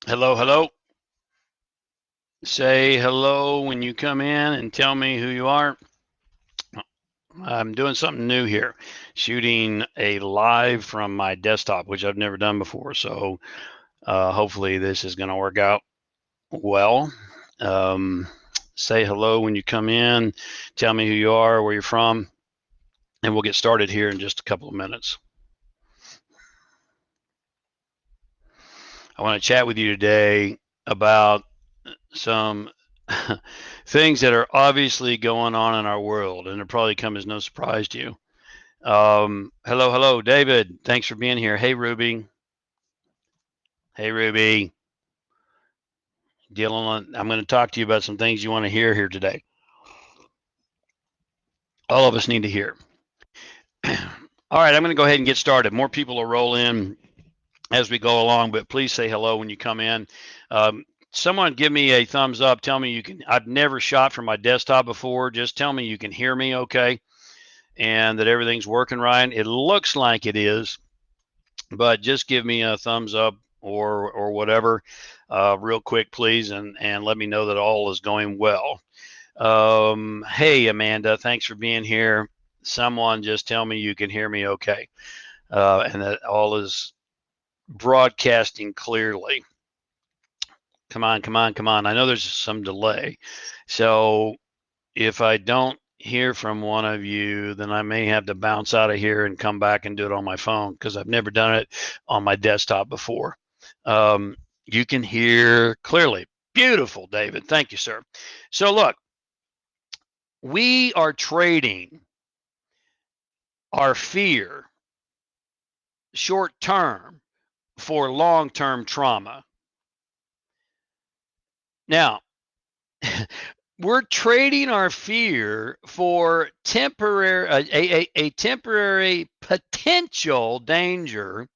Hello, hello. Say hello when you come in and tell me who you are. I'm doing something new here, shooting a live from my desktop, which I've never done before. So hopefully this is going to work out well. Um, say hello when you come in, tell me who you are, where you're from, and we'll get started here in just a couple of minutes. I want to chat with you today about some things that are obviously going on in our world, and it probably come as no surprise to you. Hello, David. Thanks for being here. Hey, Ruby. Hey, Ruby. I'm going to talk to you about some things you want to hear here today. All of us need to hear. All right, I'm going to go ahead and get started. More people will roll in as we go along, but please say hello when you come in. Someone give me a thumbs up. Tell me you can. I've never shot from my desktop before. Just tell me you can hear me okay and that everything's working right. It looks like it is, but just give me a thumbs up or whatever real quick, please, and let me know that all is going well. Hey, Amanda, thanks for being here. Someone just tell me you can hear me okay and that all is broadcasting clearly. Come on. I know there's some delay. So if I don't hear from one of you, then I may have to bounce out of here and come back and do it on my phone because I've never done it on my desktop before. You can hear clearly. Beautiful, David. Thank you, sir. So look, we are trading our fear short term for long term trauma. Now, we're trading our fear for a temporary potential danger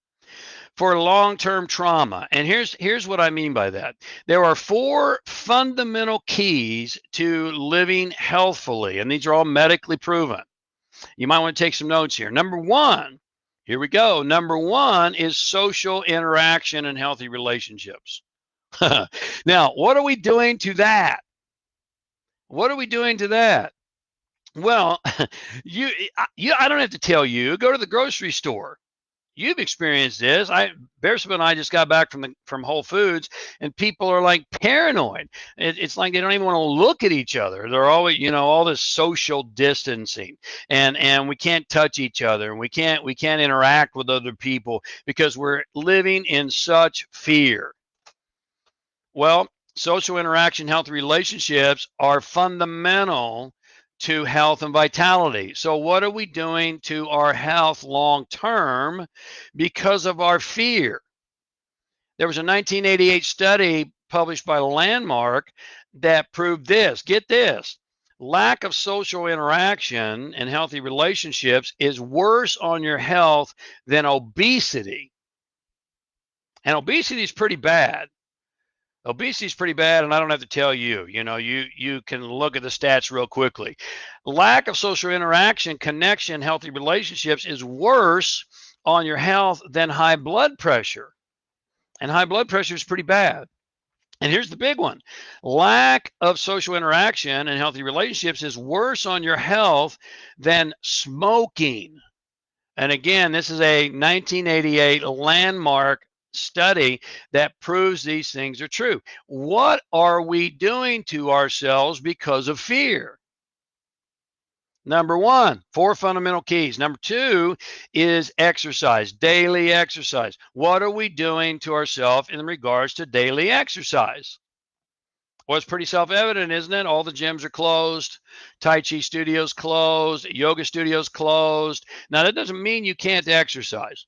for long-term trauma. And here's what I mean by that. There are 4 fundamental keys to living healthfully, and these are all medically proven. You might want to take some notes here. Number 1, here we go. Number 1 is social interaction and healthy relationships. Now, what are we doing to that? What are we doing to that? Well, I don't have to tell you. Go to the grocery store. You've experienced this. Bersabeh and I just got back from Whole Foods, and people are like paranoid. It's like they don't even want to look at each other. They're always, all this social distancing, and we can't touch each other, and we can't interact with other people because we're living in such fear. Well, social interaction, healthy relationships are fundamental to health and vitality. So what are we doing to our health long term because of our fear? There was a 1988 study published by Landmark that proved this. Get this. Lack of social interaction and healthy relationships is worse on your health than obesity. And obesity is pretty bad. Obesity is pretty bad, and I don't have to tell you. You can look at the stats real quickly. Lack of social interaction, connection, healthy relationships is worse on your health than high blood pressure. And high blood pressure is pretty bad. And here's the big one. Lack of social interaction and healthy relationships is worse on your health than smoking. And again, this is a 1988 Landmark study that proves these things are true. What are we doing to ourselves because of fear? Number 1, 4 fundamental keys. Number 2 is exercise, daily exercise. What are we doing to ourselves in regards to daily exercise? Well, it's pretty self-evident, isn't it? All the gyms are closed, Tai Chi studios closed, yoga studios closed. Now, that doesn't mean you can't exercise.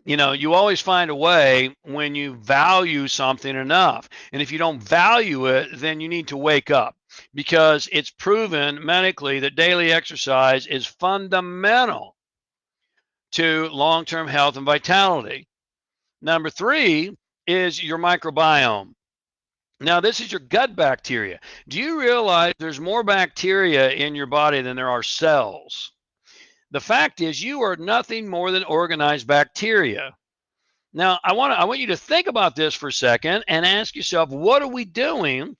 You always find a way when you value something enough. And if you don't value it, then you need to wake up because it's proven medically that daily exercise is fundamental to long-term health and vitality. Number 3 is your microbiome. Now, this is your gut bacteria. Do you realize there's more bacteria in your body than there are cells? The fact is you are nothing more than organized bacteria. Now, I want you to think about this for a second and ask yourself, what are we doing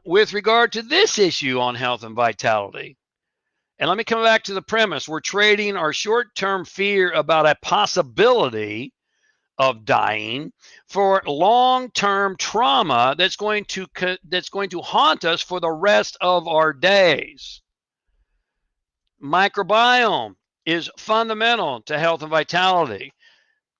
with regard to this issue on health and vitality? And let me come back to the premise. We're trading our short-term fear about a possibility of dying for long-term trauma that's going to haunt us for the rest of our days. Microbiome is fundamental to health and vitality.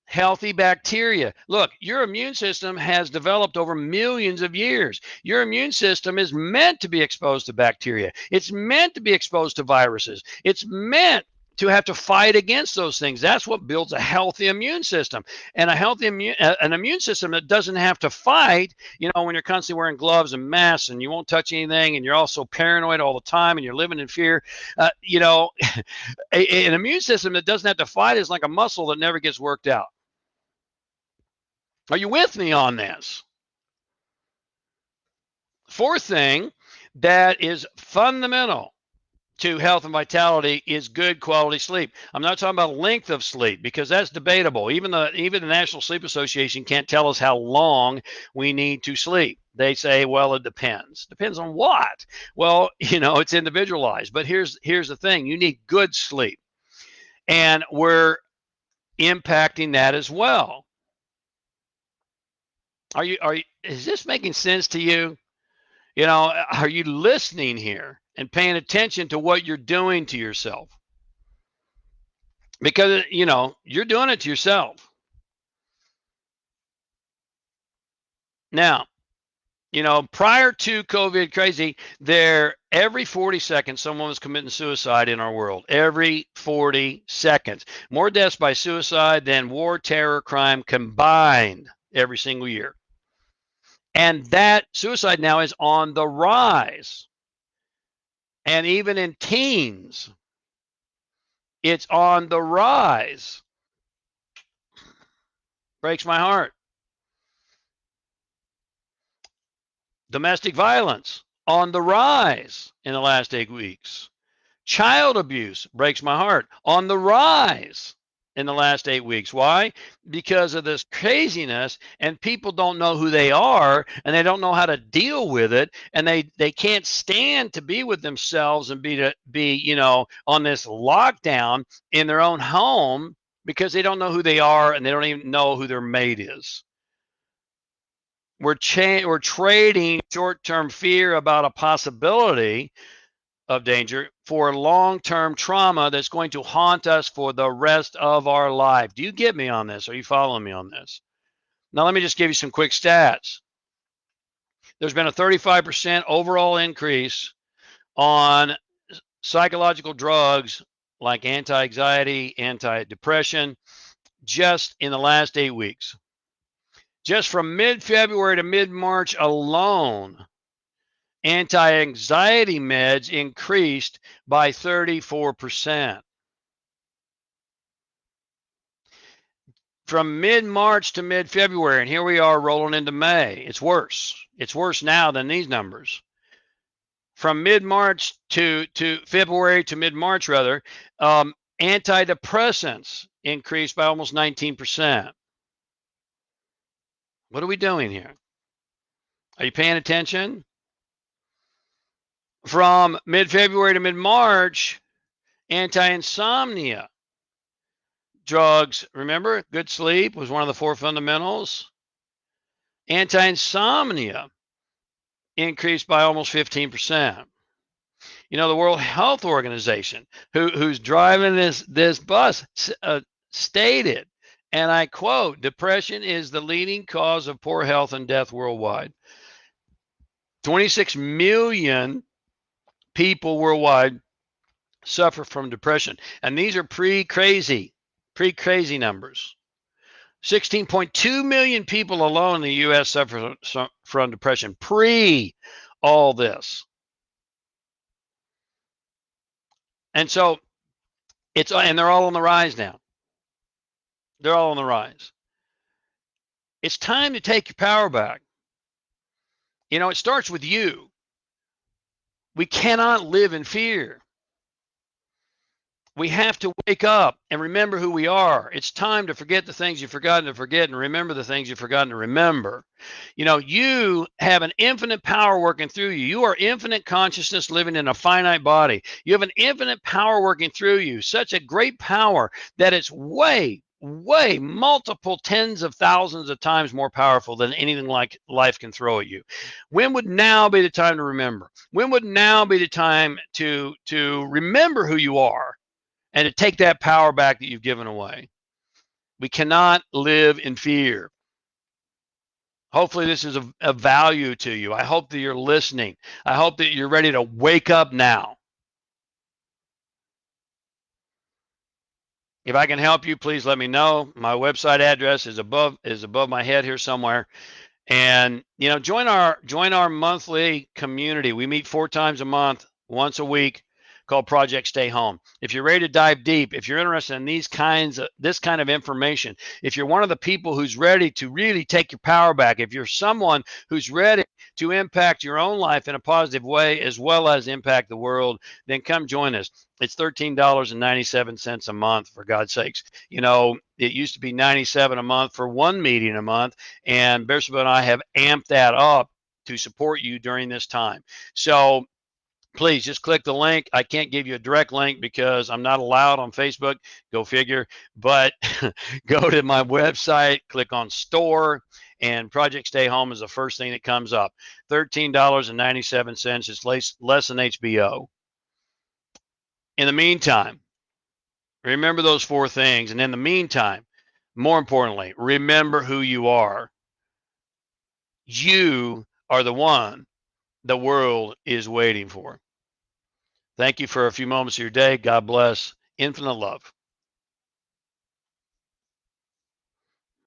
Healthy bacteria. Look, your immune system has developed over millions of years. Your immune system is meant to be exposed to bacteria. It's meant to be exposed to viruses. It's meant to have to fight against those things. That's what builds a healthy immune system. And an immune system that doesn't have to fight, when you're constantly wearing gloves and masks and you won't touch anything and you're also paranoid all the time and you're living in fear, an immune system that doesn't have to fight is like a muscle that never gets worked out. Are you with me on this? Fourth thing that is fundamental to health and vitality is good quality sleep. I'm not talking about length of sleep because that's debatable. Even the National Sleep Association can't tell us how long we need to sleep. They say, well, it depends. Depends on what? Well, it's individualized. But here's the thing. You need good sleep. And we're impacting that as well. Is this making sense to you? Are you listening here and paying attention to what you're doing to yourself? Because, you're doing it to yourself. Now, prior to COVID crazy, every 40 seconds, someone was committing suicide in our world. Every 40 seconds. More deaths by suicide than war, terror, crime combined every single year. And that suicide now is on the rise. And even in teens, it's on the rise. Breaks my heart. Domestic violence on the rise in the last 8 weeks. Child abuse breaks my heart, on the rise in the last 8 weeks. Why? Because of this craziness, and people don't know who they are, and they don't know how to deal with it, and they can't stand to be with themselves and be on this lockdown in their own home because they don't know who they are and they don't even know who their mate is. We're trading short-term fear about a possibility of danger for long-term trauma that's going to haunt us for the rest of our life. Do you get me on this? Are you following me on this? Now, let me just give you some quick stats. There's been a 35% overall increase on psychological drugs like anti-anxiety, anti-depression, just in the last 8 weeks. Just from mid-February to mid-March alone, anti-anxiety meds increased by 34%. From mid-March to mid-February, and here we are rolling into May. It's worse. It's worse now than these numbers. From mid-March to February to mid-March, rather, antidepressants increased by almost 19%. What are we doing here? Are you paying attention? From mid-February to mid-March, anti-insomnia drugs, remember, good sleep was one of the 4 fundamentals. Anti-insomnia increased by almost 15%. The World Health Organization, who's driving this bus, stated, and I quote, depression is the leading cause of poor health and death worldwide. 26 million people worldwide suffer from depression. And these are pre-crazy numbers. 16.2 million people alone in the U.S. suffer from depression pre all this. And so and they're all on the rise now. They're all on the rise. It's time to take your power back. It starts with you. We cannot live in fear. We have to wake up and remember who we are. It's time to forget the things you've forgotten to forget and remember the things you've forgotten to remember. You know, you have an infinite power working through you. You are infinite consciousness living in a finite body. You have an infinite power working through you, such a great power that it's way multiple tens of thousands of times more powerful than anything like life can throw at you. When would now be the time to remember? When would now be the time to remember who you are and to take that power back that you've given away? We cannot live in fear. Hopefully this is a value to you. I hope that you're listening. I hope that you're ready to wake up now. If I can help you, please let me know. My website address is above my head here somewhere. And you know, join our monthly community. We meet 4 times a month, once a week, called Project Stay Home. If you're ready to dive deep, if you're interested in this kind of information, if you're one of the people who's ready to really take your power back, if you're someone who's ready to impact your own life in a positive way as well as impact the world, then come join us. It's $13.97 a month, for God's sakes. You know, it used to be $97 a month for one meeting a month, and Bersabeh and I have amped that up to support you during this time. So please just click the link. I can't give you a direct link because I'm not allowed on Facebook. Go figure. But go to my website, click on store, and Project Stay Home is the first thing that comes up. $13.97. It's less than HBO. In the meantime, remember those 4 things. And in the meantime, more importantly, remember who you are. You are the one the world is waiting for. Thank you for a few moments of your day. God bless. Infinite love.